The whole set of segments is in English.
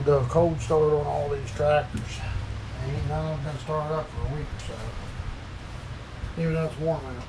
the cold start on all these tractors. Ain't none of them been started up for a week or so. Even though it's warm out.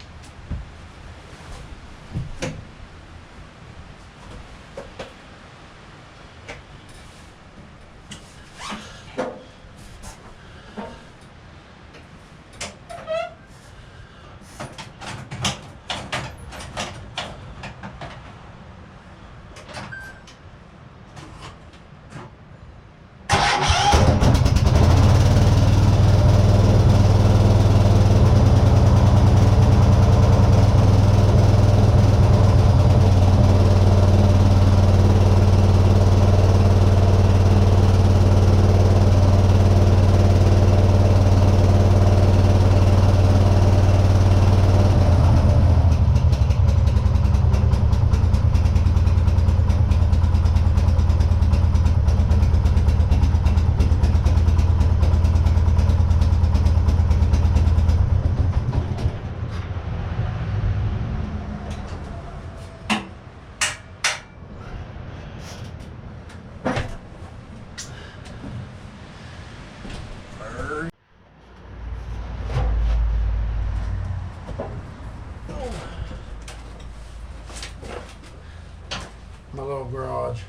My little garage.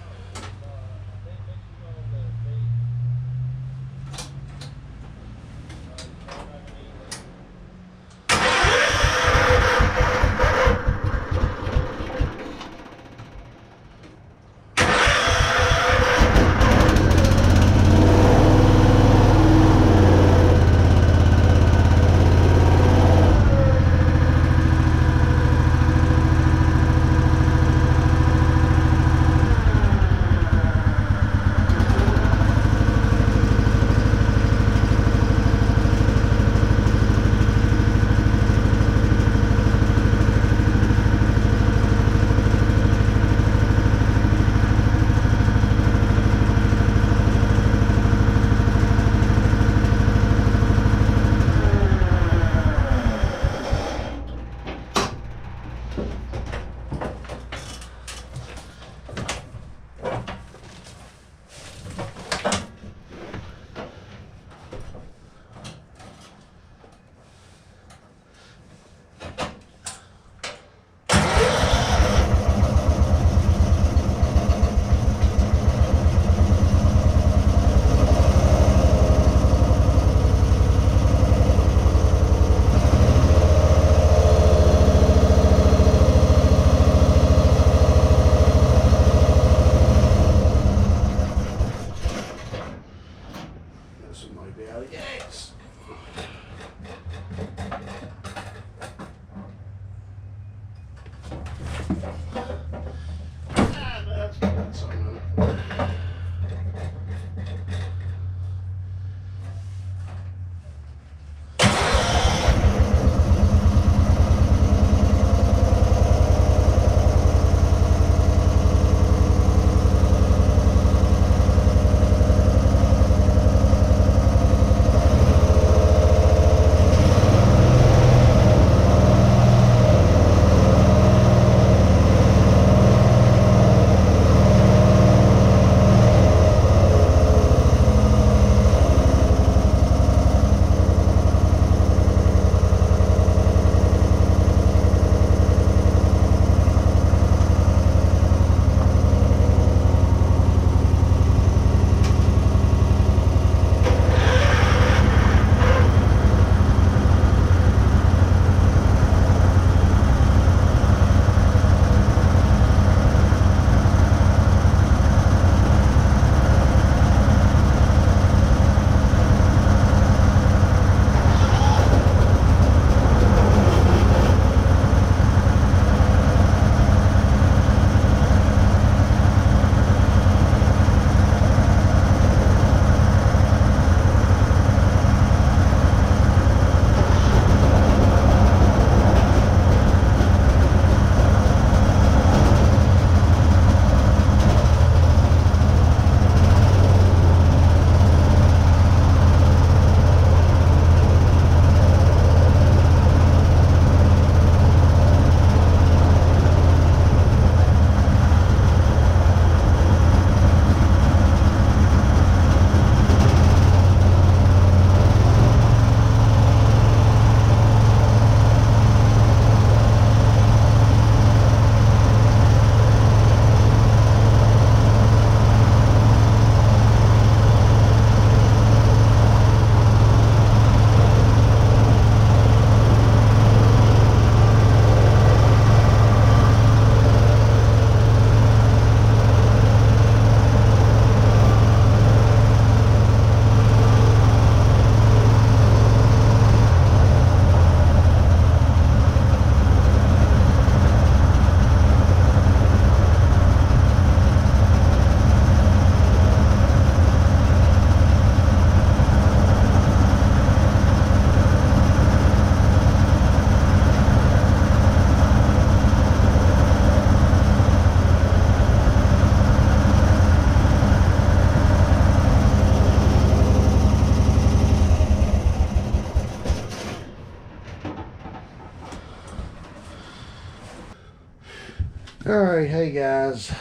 Alright, hey guys.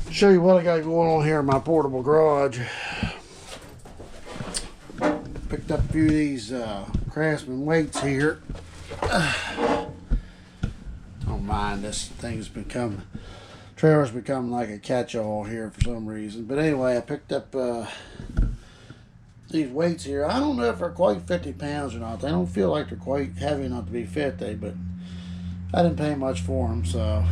Show you what I got going on here in my portable garage. Picked up a few of these Craftsman weights here. Don't mind, this thing's become, trailer's become like a catch-all here for some reason. But anyway, I picked up these weights here. I don't know if they're quite 50 pounds or not. They don't feel like they're quite heavy enough to be 50, but I didn't pay much for them, so.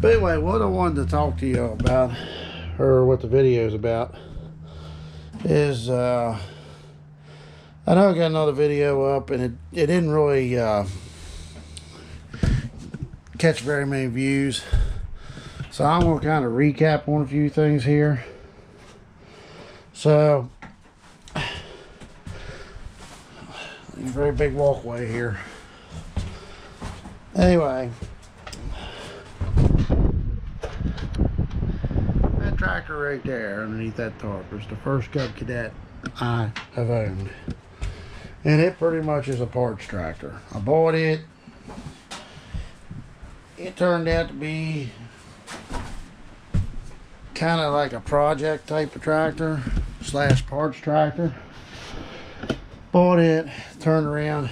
But anyway, what I wanted to talk to you about, or what the video is about, is I know I got another video up and it didn't really catch very many views. So I'm going to kind of recap on a few things here. So, very big walkway here. Anyway, that tractor right there underneath that tarp is the first Cub Cadet I have owned. And it pretty much is a parts tractor. I bought it. It turned out to be kind of like a project type of tractor slash parts tractor. Bought it, turned around,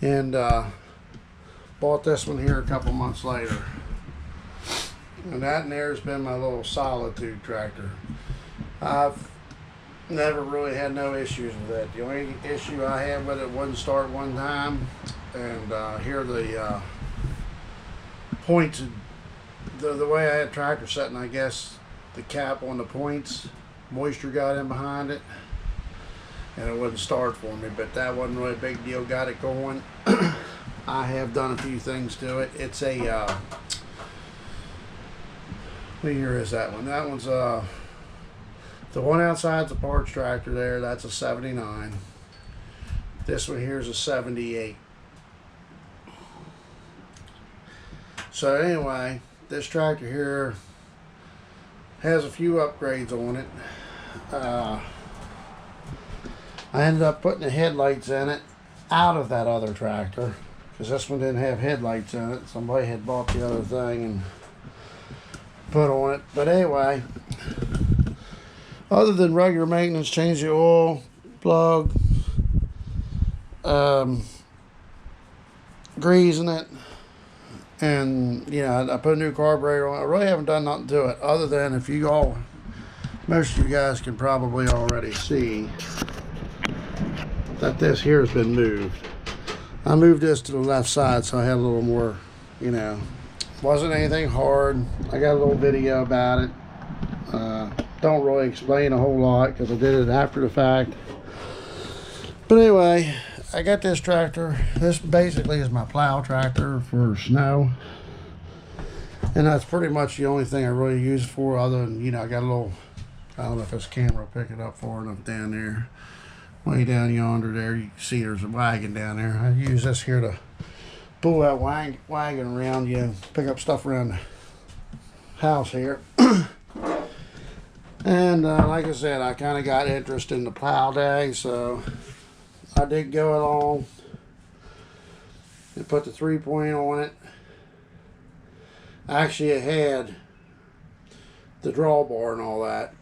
and bought this one here a couple months later. And that and there's been my little Solitude tractor. I've never really had no issues with that. The only issue I had with it wouldn't start one time, and here the points, the way I had tractor setting, I guess the cap on the points, moisture got in behind it, and it wouldn't start for me. But that wasn't really a big deal. Got it going. I have done a few things to it. It's a what year is that one? That one's the one outside's a parts tractor there. That's a 79. This one here is a 78. So anyway, this tractor here has a few upgrades on it. I ended up putting the headlights in it out of that other tractor because this one didn't have headlights in it. Somebody had bought the other thing and put on it. But anyway, other than regular maintenance, change the oil, plug, greasing it, and you know, I put a new carburetor on it. I really haven't done nothing to it other than, if you all, most of you guys can probably already see that this here has been moved. I moved this to the left side so I had a little more, you know, wasn't anything hard. I got a little video about it. Don't really explain a whole lot because I did it after the fact. But anyway, I got this tractor. This basically is my plow tractor for snow. And that's pretty much the only thing I really use it for, other than, you know, I got a little, I don't know if this camera will pick it up far enough down there. Way down yonder there, you can see there's a wagon down there. I use this here to pull that wagon around, you know, pick up stuff around the house here. And like I said, I kind of got interest in the plow day, so I did go along and put the 3-point on it. Actually, it had the drawbar and all that,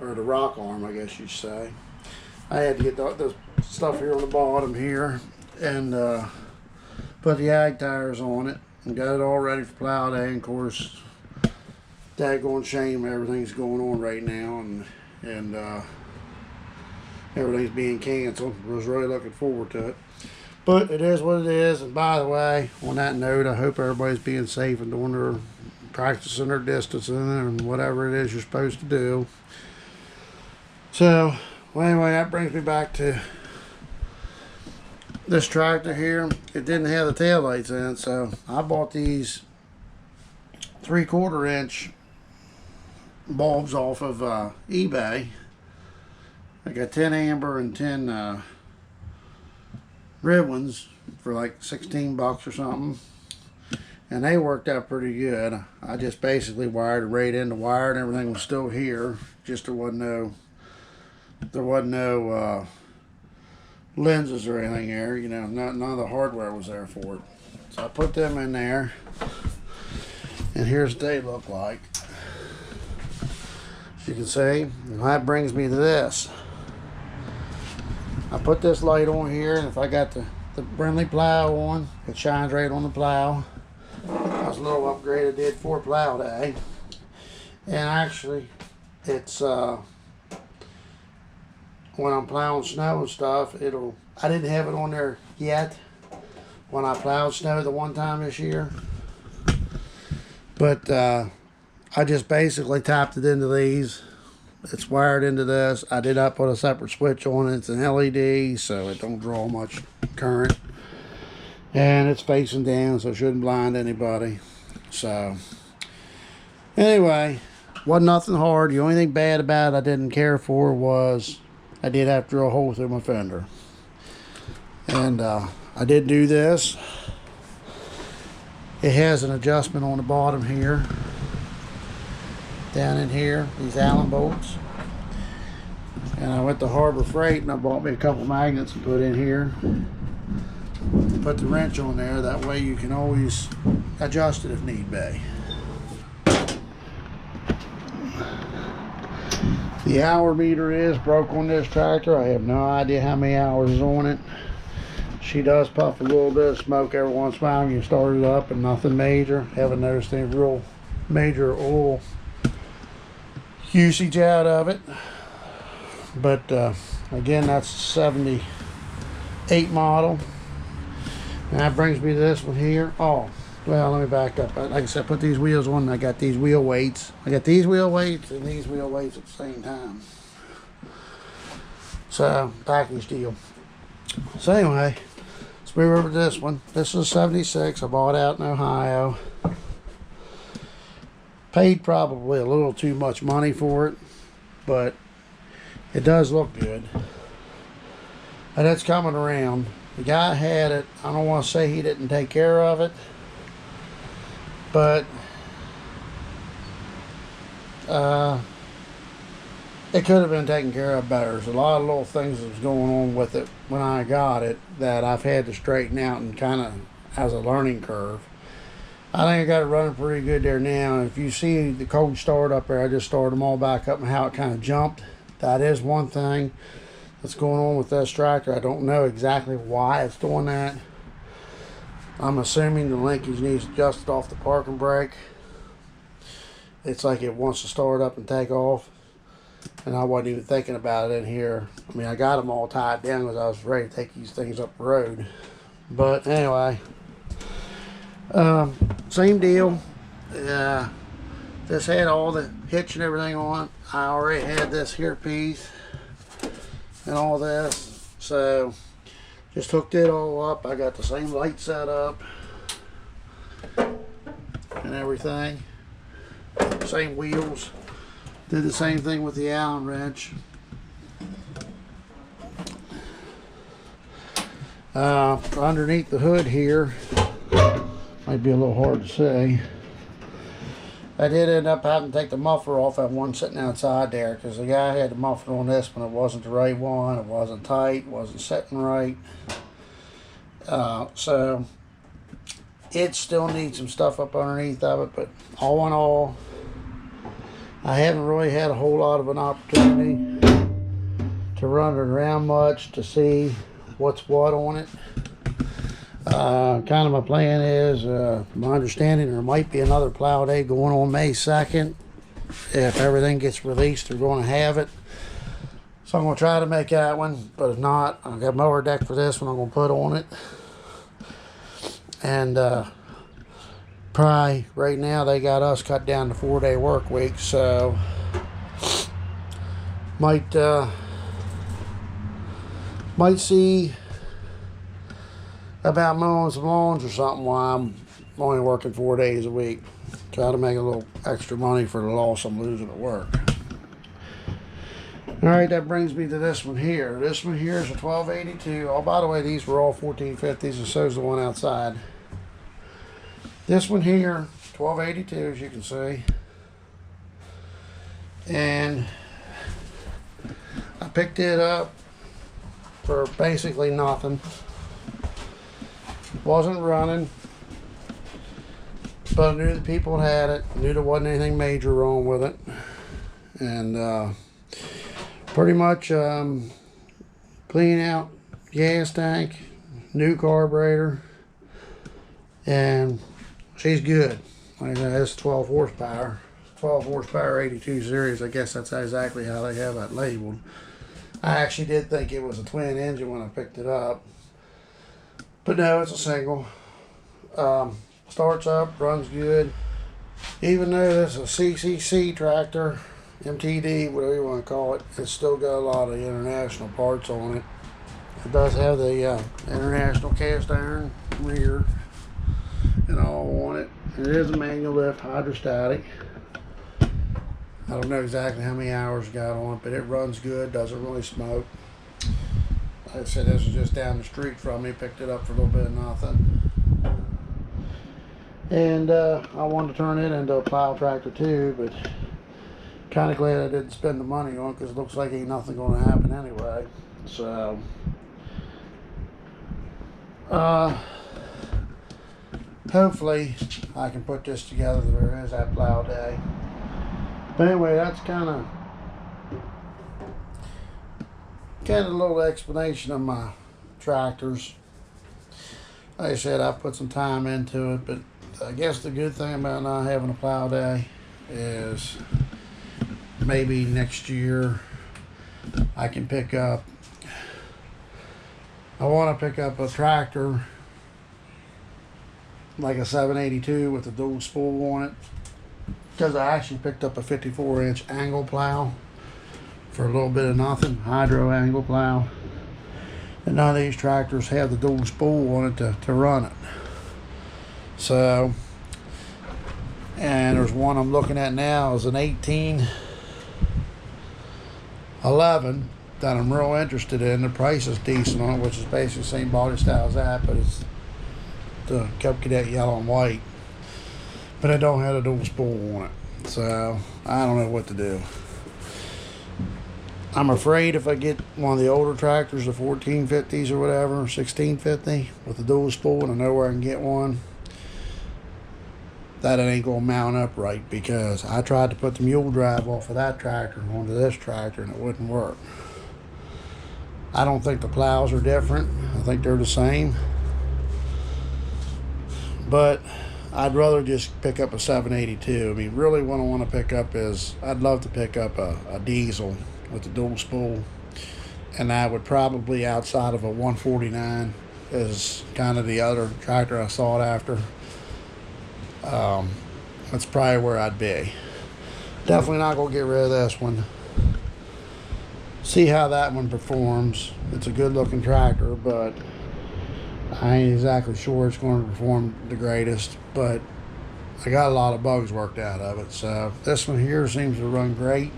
or the rock arm, I guess you'd say. I had to get the stuff here on the bottom here and put the ag tires on it and got it all ready for plow day. And of course, daggone shame everything's going on right now, and everything's being canceled. I was really looking forward to it, but it is what it is. And by the way, on that note, I hope everybody's being safe and doing their practicing their distancing and whatever it is you're supposed to do. So well, anyway, that brings me back to this tractor here. It didn't have the taillights in it, so I bought these 3/4 inch bulbs off of eBay. I got 10 amber and 10 red ones for like 16 bucks or something, and they worked out pretty good. I just basically wired it right in the wire and everything was still here, just there wasn't no lenses or anything there. You know, none of the hardware was there for it. So I put them in there, and here's what they look like. As you can see, and that brings me to this. I put this light on here, and if I got the Brindley plow on, it shines right on the plow. That's a little upgrade I did for plow day. And actually, it's when I'm plowing snow and stuff, I didn't have it on there yet when I plowed snow the one time this year. But I just basically tapped it into these. It's wired into this. I did not put a separate switch on it. It's an LED, so it don't draw much current. And it's facing down, so it shouldn't blind anybody. So, anyway, wasn't nothing hard. The only thing bad about it I didn't care for was I did have to drill a hole through my fender. And I did do this. It has an adjustment on the bottom here. Down in here, these Allen bolts. And I went to Harbor Freight and I bought me a couple magnets and put in here. Put the wrench on there, that way you can always adjust it if need be. The hour meter is broke on this tractor. I have no idea how many hours is on it. She does puff a little bit of smoke every once in a while when you start it up, and nothing major. Haven't noticed any real major oil usage out of it. But again, that's 78 model. And that brings me to this one here. Oh, well, let me back up. Like I said, I put these wheels on and I got these wheel weights. I got these wheel weights and these wheel weights at the same time. So, package deal. So anyway, let's move over to this one. This is 76. I bought out in Ohio. Paid probably a little too much money for it, but it does look good. And it's coming around. The guy had it. I don't want to say he didn't take care of it, but it could have been taken care of better. There's a lot of little things that was going on with it when I got it that I've had to straighten out and kind of as a learning curve. I think I got it running pretty good there now. If you see the cold start up there, I just started them all back up and how it kind of jumped. That is one thing that's going on with this tractor. I don't know exactly why it's doing that. I'm assuming the linkage needs adjusted off the parking brake. It's like it wants to start up and take off. And I wasn't even thinking about it in here. I mean, I got them all tied down because I was ready to take these things up the road. But anyway, same deal. This had all the hitch and everything on. I already had this here piece and all this, so just hooked it all up. I got the same light set up and everything, same wheels. Did the same thing with the Allen wrench. Underneath the hood here, might be a little hard to see, I did end up having to take the muffler off that one sitting outside there because the guy had the muffler on this one. It wasn't the right one. It wasn't tight. It wasn't sitting right. So it still needs some stuff up underneath of it. But all in all, I haven't really had a whole lot of an opportunity to run it around much to see what's what on it. Kind of my plan is, my understanding, there might be another plow day going on May 2nd. If everything gets released, they're going to have it. So I'm going to try to make that one, but if not, I've got a mower deck for this one I'm going to put on it. And probably right now they got us cut down to 4-day work week, so might see about mowing some lawns or something while I'm only working 4 days a week. Try to make a little extra money for the loss I'm losing at work. Alright, that brings me to this one here. This one here is a 1282. Oh, by the way, these were all 1450s, and so is the one outside. This one here, 1282, as you can see. And I picked it up for basically nothing. Wasn't running, but I knew the people had it. Knew there wasn't anything major wrong with it, and pretty much clean out gas tank, new carburetor, and she's good. Like I said, it's 12 horsepower. 12 horsepower 82 series. I guess that's exactly how they have that labeled. I actually did think it was a twin engine when I picked it up, but no, it's a single. Starts up, runs good. Even though this is a CCC tractor, MTD, whatever you want to call it, it's still got a lot of international parts on it. It does have the international cast iron rear and all on it. It is a manual lift, hydrostatic. I don't know exactly how many hours it got on it, but it runs good, doesn't really smoke. Like I said, this was just down the street from me, picked it up for a little bit of nothing. And I wanted to turn it into a plow tractor too, but kind of glad I didn't spend the money on it because it looks like ain't nothing going to happen anyway. So, hopefully I can put this together. There is that plow day. But anyway, that's kind of a little explanation of my tractors. Like I said, I put some time into it, but I guess the good thing about not having a plow day is maybe next year I can pick up, I want to pick up a tractor like a 782 with a dual spool on it, because I actually picked up a 54-inch angle plow for a little bit of nothing, hydro angle plow, and none of these tractors have the dual spool on it to run it. So, and there's one I'm looking at now is an 1811 that I'm real interested in. The price is decent on it, which is basically the same body style as that, but it's the Cub Cadet yellow and white. But I don't have a dual spool on it, so I don't know what to do. I'm afraid if I get one of the older tractors, the 1450s or whatever, 1650 with the dual spool, and I know where I can get one, that it ain't gonna mount up right, because I tried to put the mule drive off of that tractor onto this tractor and it wouldn't work. I don't think the plows are different. I think they're the same. But I'd rather just pick up a 782. I mean, really what I want to pick up is, I'd love to pick up a diesel with the dual spool, and that would probably, outside of a 149, is kind of the other tractor I sought after. That's probably where I'd be. Definitely not going to get rid of this one. See how that one performs. It's a good looking tractor, but I ain't exactly sure it's going to perform the greatest, but I got a lot of bugs worked out of it. So this one here seems to run great.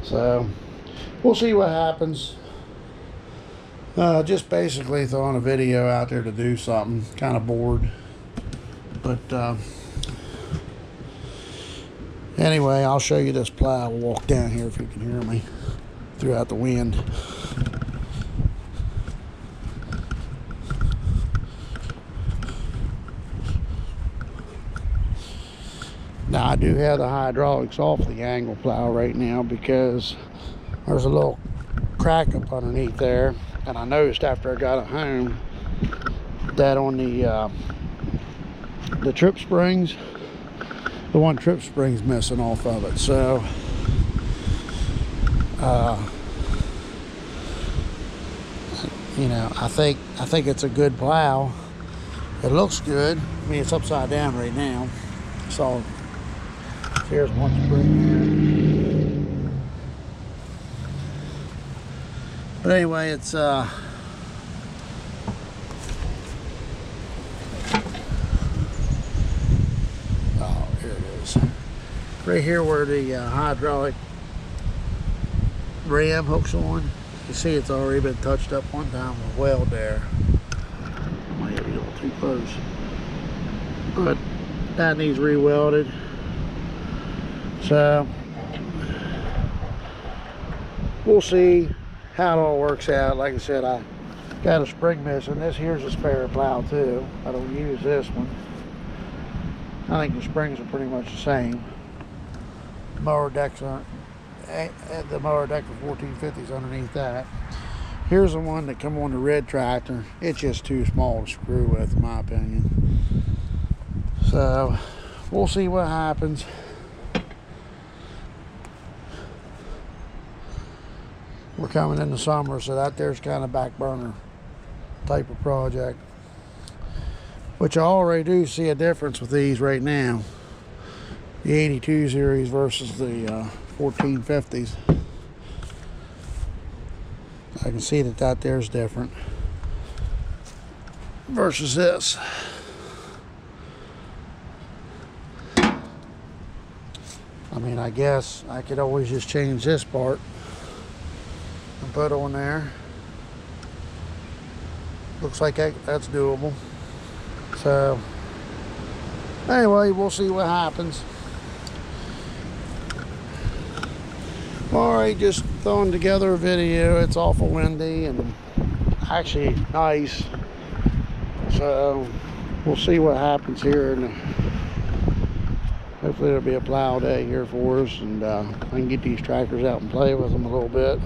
So we'll see what happens. Just basically throwing a video out there to do something. Kind of bored. But anyway, I'll show you this plow. We'll walk down here if you can hear me throughout the wind. Now I do have the hydraulics off the angle plow right now because there's a little crack up underneath there, and I noticed after I got it home that on the trip springs, the one trip spring's missing off of it. So you know, I think it's a good plow. It looks good. I mean, it's upside down right now. So here's one spring here. But anyway, it's oh, here it is. Right here where the hydraulic ram hooks on. You see it's already been touched up one time with a weld there. Might be a little too close. But that needs re-welded. So we'll see. how it all works out. Like I said, I got a spring missing. This here's a spare plow too. I don't use this one. I think the springs are pretty much the same. Mower decks aren't. The mower deck for 1450s underneath that. Here's the one that come on the red tractor. It's just too small to screw with, in my opinion. So we'll see what happens. We're coming into summer, so that there's kind of back burner type of project. Which I already do see a difference with these right now. The 82 series versus the 1450s. I can see that there's different versus this. I mean, I guess I could always just change this part and put on there. Looks like that's doable. So anyway, we'll see what happens. Alright, just throwing together a video. It's awful windy and actually nice. So we'll see what happens here, and hopefully there'll be a plow day here for us, and I can get these tractors out and play with them a little bit.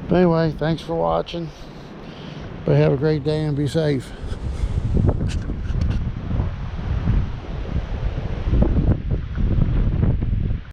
But anyway, thanks for watching. But have a great day and be safe.